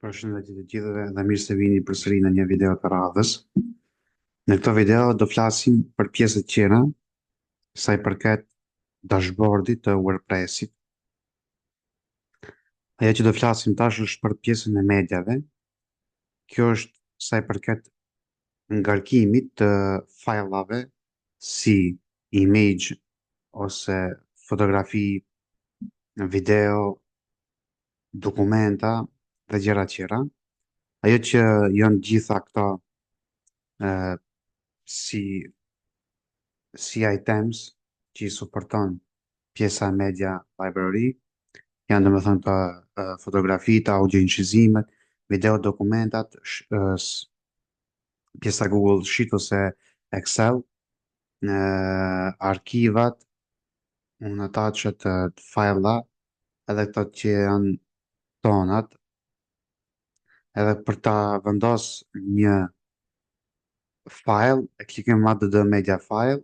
Përshëndetje të gjithëve dhe mirë se vini përsëri në një video të radhës. Në këtë video do flasim për pjesët tjera sa i përket dashboardit të WordPressit. Ajo që do flasim tash është për pjesën e mediave. Kjo është sa i përket ngarkimit të fajlave si image ose fotografi, video, dokumenta dhe gjëra tjera. Ajo që janë gjitha këto si items që i suporton pjesa media library, janë domethënë të fotografitë, audio incizimet, video dokumentat, pjesa Google Sheet ose Excel, arkivat, unattachet fajla, edhe këto që janë tonat, edhe për ta vendos një file, e klikojmë add media file,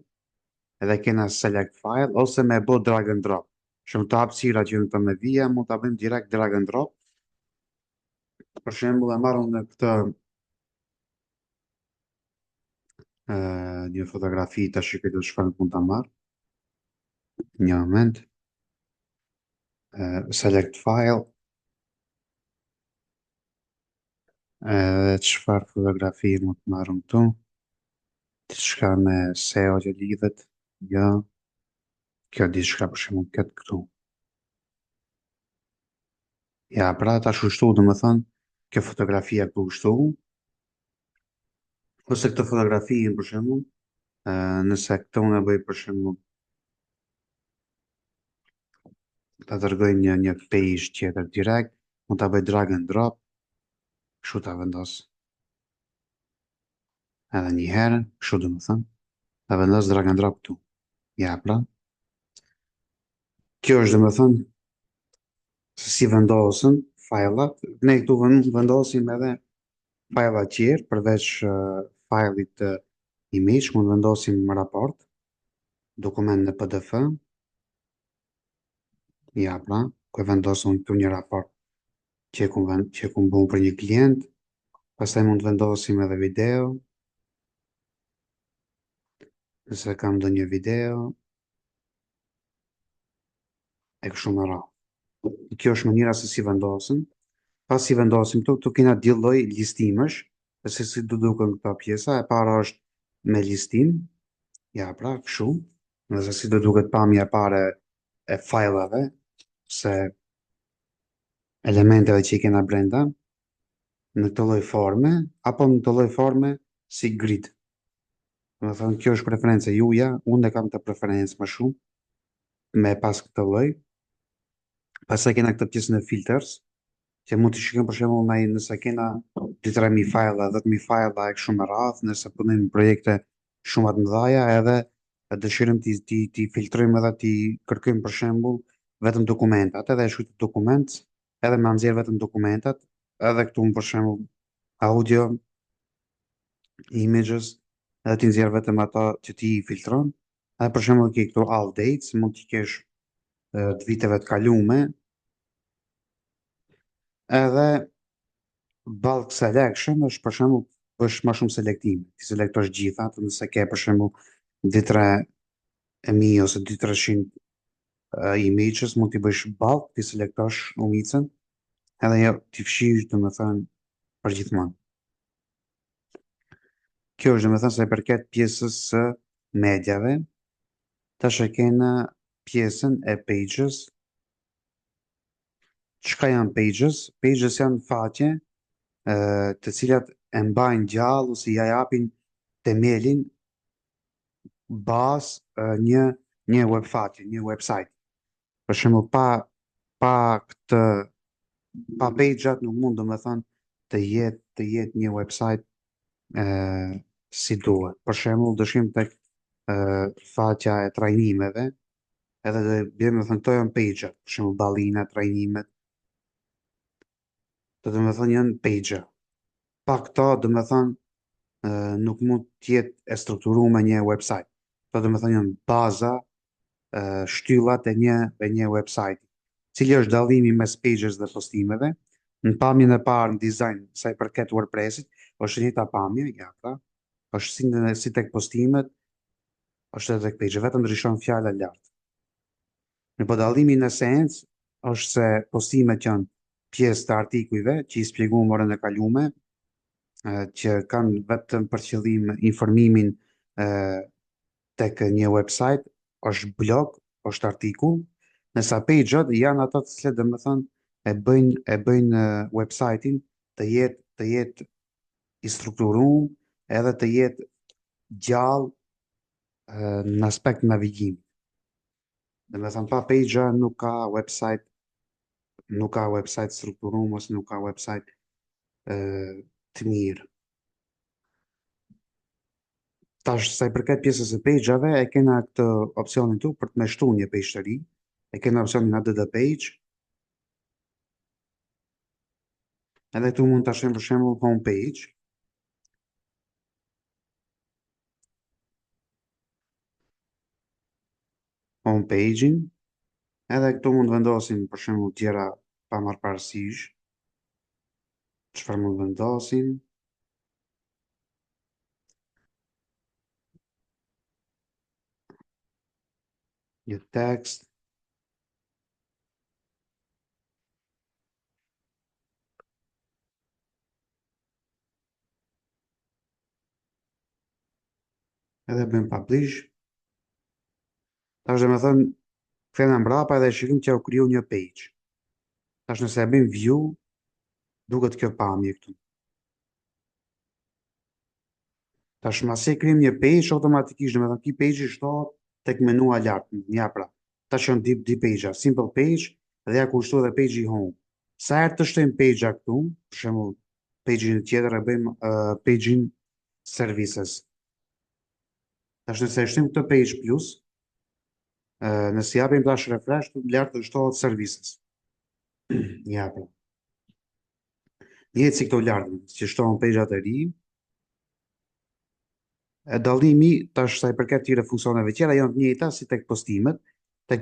edhe kena select file, ose me bo drag and drop. Shumë të hapësira që në të me vija, mund të bëjmë direkt drag and drop. Për shembull, e marrëm në këtë një fotografi të shikoj të shkojnë mund të marrë. Një moment. Select file. Çfarë fotografi mund të marrëm këtu. Diçka me SEO që lidhet. Jo. Kjo diçka për shembull këtë këtu. Ja, pra ta shushtu dhe më thënë, kjo fotografia ku shtu, ose këtë fotografi për shembull, nëse këtë unë e bëj për shembull, ta dërgoj një page tjetër direkt, mund ta bëj drag and drop, kështu ta vendos. Edhe një herë, kështu dhe më thënë, ta vendos drag and drop këtu. Ja, pra. Kjo është dhe më thënë, se si vendosën fajlat, ne këtu vendosim edhe fajlat tjerë, përveç fajlit të image, mund vendosim raport, dokument në PDF, ja pra, ku vendosëm këtu një raport që e kum bënë për një klient, pastaj mund vendosim edhe video, nëse kam ndonjë video, e kështu me radhë. Kjo është mënyra se si vendosim. Pas si vendosim këtu kena dy lloj listimesh, se si do duken këto pjesa. E para është me listim, ja pra, kështu, nëse si do duket pamja e parë e fajlave, se elementeve që i kena brenda, në këtë lloj forme, apo në këtë lloj forme si grid. Do të thonë, kjo është preferencia juaja, unë e kam të preferencë më shumë me pas këtë lloj. Pastaj kena këtë pjesën e filters, që mund të shikojmë për shembull nëse kena 2-3.000 fajla, 10.000 fajla e kështu me radhë, nëse punojmë në projekte shumë të mëdha, edhe dëshirojmë ti filtrojmë edhe ti kërkojmë për shembull vetëm dokumentat, edhe e shkruaj dokument, edhe më nxjerr vetëm dokumentat, edhe këtu për shembull audio, images, edhe ti nxjerr vetëm ato që ti i filtron. Edhe për shembull ke këtu all dates, mund t'i kesh të viteve të kalume, edhe bulk selection është për shembull është më shumë selektim, ti selektosh gjitha, nëse ke për shembull 2-3.000 ose 200-300 images, mund t'i bësh bulk, ti selektosh shumicën, edhe jo ti fshish domethënë për gjithmonë. Kjo është domethënë sa i përket pjesës së mediave. Tash e kena pjesën e pages. Çka janë pages? Pages janë faqe të cilat e mbajnë gjallë ose ja japin themelin bazë një web faqe, një website. Për shembull pa page-at nuk mund domethënë të jetë një website si duhet. Për shembull, do shkim tek faqja e trajnimeve, edhe do bëjmë thënë këto janë page-at, për shembull ballina, trajnimet. Do të thënë janë page-a. Pa këto do të thënë nuk mund të jetë e strukturuar me një website. Këto do të thënë janë baza, shtyllat e një website. Cili është dallimi mes pages dhe postimeve? Në pamjen e parë në dizajn sa i përket WordPressit, është e njëjta pamje, ja pra, është si tek postimet, është edhe tek page, vetëm ndryshon fjala lart. Në po dallimi në esencë është se postimet janë pjesë të artikujve që i shpjeguam orën e kalume, që kanë vetëm për qëllim informimin tek një website, është blog, është artikull, nësa page-at janë ato të cilët domethënë e bëjnë website-in të jetë i strukturuar edhe të jetë gjallë në aspekt navigimi. Domethënë pa page nuk ka website strukturuar ose nuk ka website të mirë. Tash sa i përket pjesës së page-ave, e kena këtë opsionin tu për të meshtuar një page të ri. E kena opsionin add page. Edhe këtu mund të shem për shembull home page. Home page-in. Edhe këtu mund vendosim për shembull gjëra pa marrë parasysh. Çfarë mund vendosim? Një tekst. Edhe bëjmë publish. Tash domethënë kthena mbrapa edhe shikim që u kriju një page. Tash nëse e bëjmë view, duket kjo pamje këtu. Tash masi e krijim një page automatikisht, domethënë ky page shtohet tek menua lart. Ja pra. Tash janë di page, simple page dhe ja ku shtohet edhe page i home. Sa herë të shtojmë page-a këtu, për shembull, page-in tjetër e bëjmë page-in services. Tash nëse e shtojmë këtë page plus, nëse japim tash refresh, lart të shtohet services. Ja pra. Jetë si këto lartë, që shtohen page-at e ri, dallimi tash sa i përket këtyre funksioneve tjera janë të njëjta si tek postimet, tek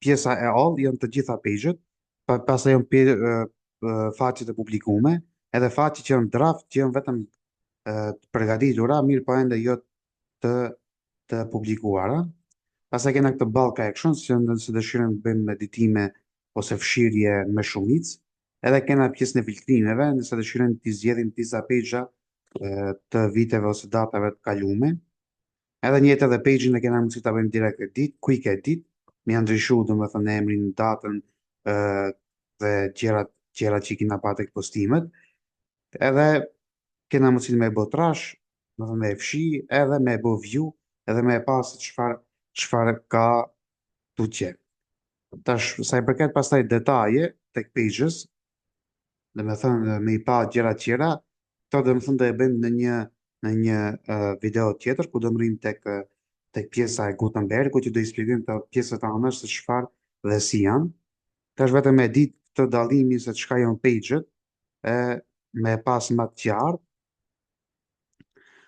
pjesa e all janë të gjitha page-et, pastaj janë faqet e publikume, edhe faqet që janë draft që janë vetëm të përgatitura, mirë po ende jo të të publikuara. Pastaj kena këtë bulk actions që nëse dëshirojmë të bëjmë editime ose fshirje me shumicë, edhe kena pjesën e filtrimeve, nëse dëshirojmë të zgjedhim disa page-a të viteve ose datave të kalume. Edhe njëtë edhe page-in e kena mundësi ta bëjmë direct edit, quick edit, me janë ndryshu domethënë emrin, datën dhe gjërat që i kena pa tek postimet. Edhe kena mundësi me bë trash, domethënë me e fshi, edhe me bë view, edhe me e pa se çfarë ka tu qe. Tash sa i përket pastaj detaje tek pages, domethënë me i pa gjëra tjera, këto domethënë do e bëjmë në një video tjetër ku do mrim tek pjesa e Gutenberg, ku që do i shpjegojmë të pjesët anësh se çfarë dhe si janë. Tash vetëm me ditë këtë dallimin se çka janë paget, e me pas më të qartë.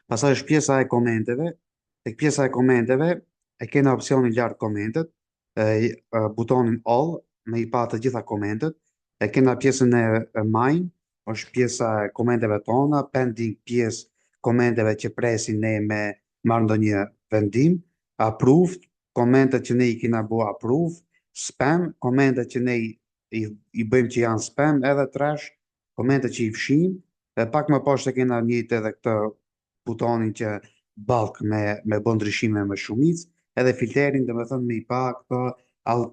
Pastaj është pjesa e komenteve. Tek pjesa e komenteve e kena opsionin lart komentet, butonin all me i pa të gjitha komentet. E kena pjesën e mine, është pjesa e komenteve tona, pending pjesë komenteve që presin ne me marrë ndonjë vendim, approved, komentet që ne i kena bu approve, spam, komentet që ne i bëjmë që janë spam, edhe trash, komentet që i fshim, dhe pak më poshtë e kena njëjtë edhe këtë butonin që bulk me bën ndryshime me shumicë, edhe filterin dhe me thënë me i pa këto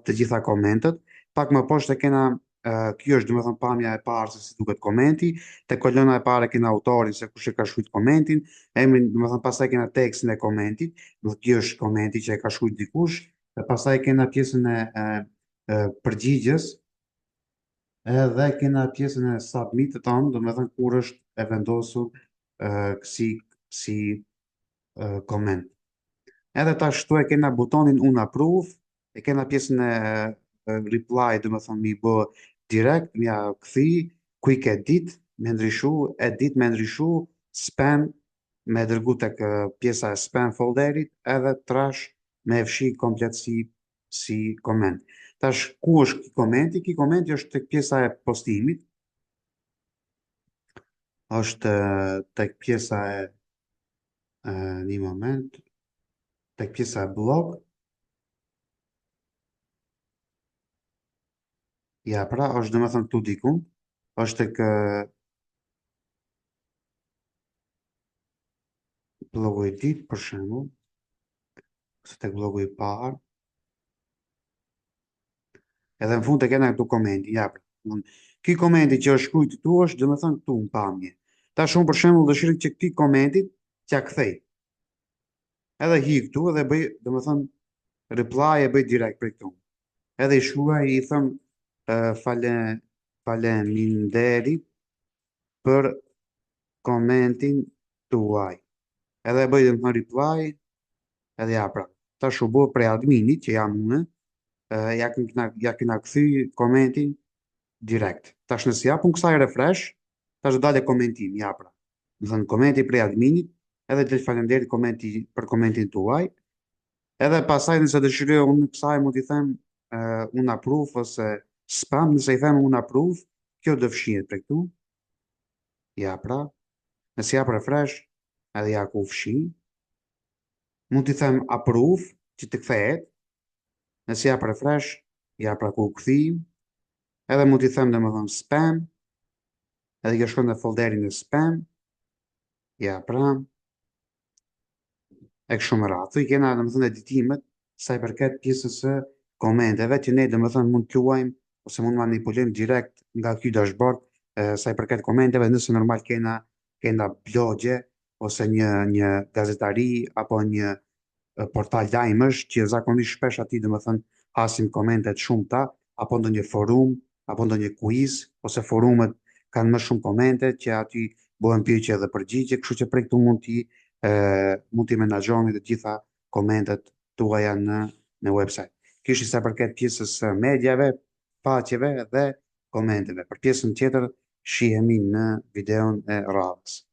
të gjitha komentet. Pak më poshtë e kena, kjo është dhe me thënë pamja e parë se si duket komenti, te kolona e parë e kena autorin se kush e ka shkruajtur komentin, emrin dhe me thënë pastaj kena tekstin e komentit, dhe kjo është komenti që e ka shkruajtur dikush, dhe pastaj kena pjesën e përgjigjes, edhe kena pjesën e submit të tonë, dhe me thënë kur është e vendosur si koment. Edhe ta shtu e kena butonin unë approve, e kena pjesën e reply, dhe me thonë mi bë direkt, mi a këthi, quick edit, me ndryshu, spam, me dërgu të pjesa e spam folderit, edhe trash me fshi komplet si koment. Tash, ku është ki komenti? Ki komenti është të pjesa e postimit, është tek pjesa një moment, tek pjesa e blog, ja pra, është dhe me thënë këtu dikun, është tek blogu i ditë, për shembull, ose tek blogu i parë, edhe në fund të kena këtu komenti, ja pra. Ky komenti që është shkruajtur këtu është dhe me thënë këtu në pamje. Ta shumë për shembull dëshiroj që këti komentit t'ja kthej. Edhe hi këtu edhe bëj, dhe me thënë, reply e bëj direkt për këtu. Edhe i shkruaj i them fale faleminderit për komentin tuaj. Edhe e bëj dhe më thënë reply, edhe ja pra. Tash u bë prej adminit që jam unë, ja kena kthy komentin direkt. Tash nëse japun kësaj refresh, tash do dalë komentim, ja pra. Do thënë komenti prej adminit, edhe të faleminderit për komentin tuaj. Edhe pasaj nëse dëshiroj unë kësaj mund t'i them unë approve ose spam, nëse i them unë approve, kjo do fshihet për këtu. Ja pra, nëse jap refresh, edhe ja ku fshi. Mund t'i them approve që të kthehet. Nëse jap refresh, ja pra ku kthim. Edhe mund t'i them domethënë spam, edhe kjo shkon në folderin e spam. Ja pra, e kështu me radhë. I kena domethënë editimet sa i përket pjesës së komenteve që ne domethënë mund të luajmë ose mund manipulojmë direkt nga ky dashboard sa i përket komenteve, nëse normal kena blogje ose një gazetari apo një portal lajmësh që zakonisht shpesh aty domethënë hasim komente të shumta apo ndonjë forum apo ndonjë quiz ose forumet kanë më shumë komente që aty bëhen pyetje dhe përgjigje, kështu që prej këtu mund t'i menaxhoni të gjitha komentet tuaja në website. Kjo është sa përket pjesës së mediave, faqeve dhe komenteve. Për pjesën tjetër shihemi në videon e radhës.